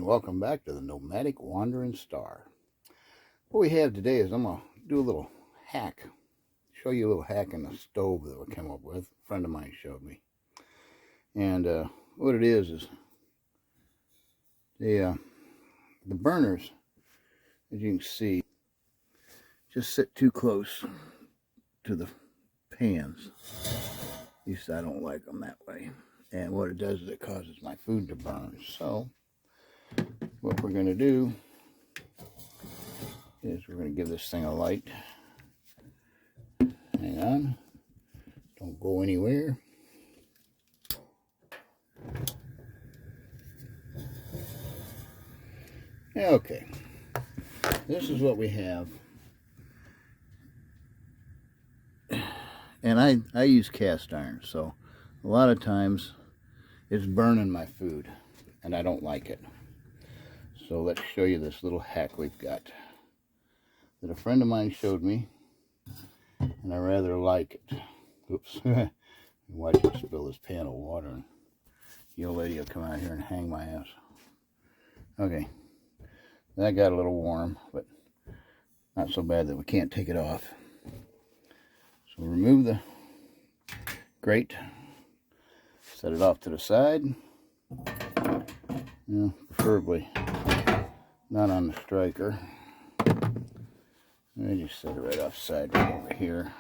welcome back to the Nomadic Wandering Star. What we have today is I'm going to do a little hack, show you a little hack in the stove that we came up with. A friend of mine showed me. And what it is the burners, as you can see, just sit too close to the pans. At least I don't like them that way. And what it does is it causes my food to burn. So what we're going to do is we're going to give this thing a light. Hang on. Don't go anywhere. Okay. This is what we have. And I use cast iron, so a lot of times it's burning my food, and I don't like it. So let's show you this little hack we've got that a friend of mine showed me, and I rather like it. Oops. Watch me spill this pan of water, and the old lady will come out here and hang my ass. Okay. That got a little warm, but not so bad that we can't take it off. So remove the grate, set it off to the side. Preferably not on the striker. I just set it right offside right over here.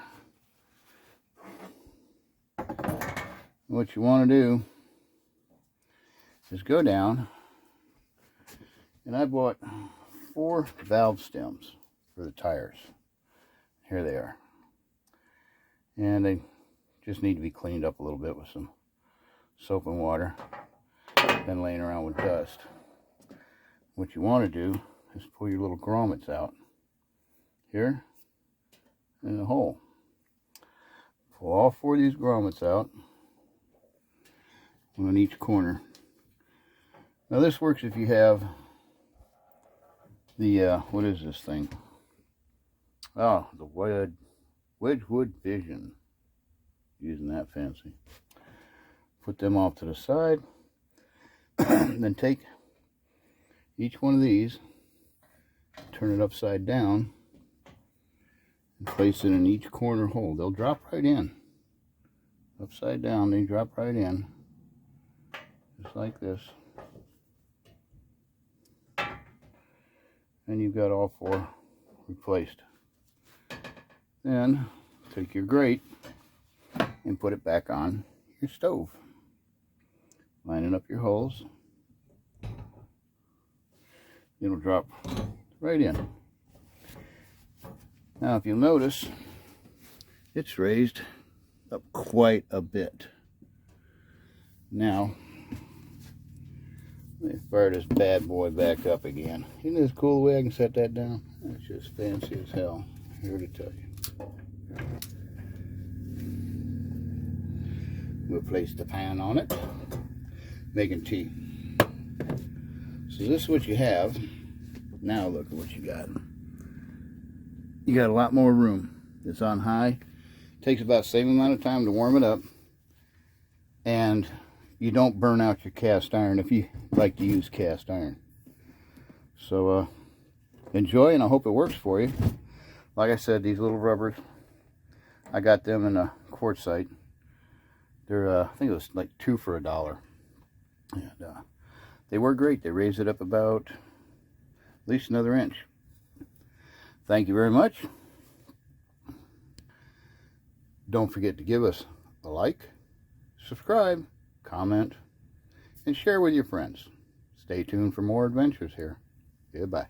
What you want to do is go down, and I bought 4 valve stems for the tires. Here they are. And they just need to be cleaned up a little bit with some soap and water. Been laying around with dust. What you want to do is pull your little grommets out here in the hole. Pull all 4 of these grommets out, one on each corner. Now this works if you have the what is this thing? Oh, the Wedgwood Vision. Using that fancy. Put them off to the side. Then take each one of these, turn it upside down, and place it in each corner hole. They'll drop right in. Upside down, they drop right in. Just like this. And you've got all 4 replaced. Then take your grate and put it back on your stove. Lining up your holes. It'll drop right in. Now if you'll notice, it's raised up quite a bit. Now, let me fire this bad boy back up again. Isn't this cool the way I can set that down? That's just fancy as hell. Here to tell you. We'll place the pan on it. Making tea. So this is what you have. Now look at what you got. You got a lot more room. It's on high. Takes about the same amount of time to warm it up. And you don't burn out your cast iron if you like to use cast iron. So enjoy, and I hope it works for you. Like I said, these little rubbers, I got them in a quartzite. They're I think it was like 2 for $1. And they work great. They raise it up about at least another inch. Thank you very much. Don't forget to give us a like, subscribe, comment, and share with your friends. Stay tuned for more adventures here. Goodbye.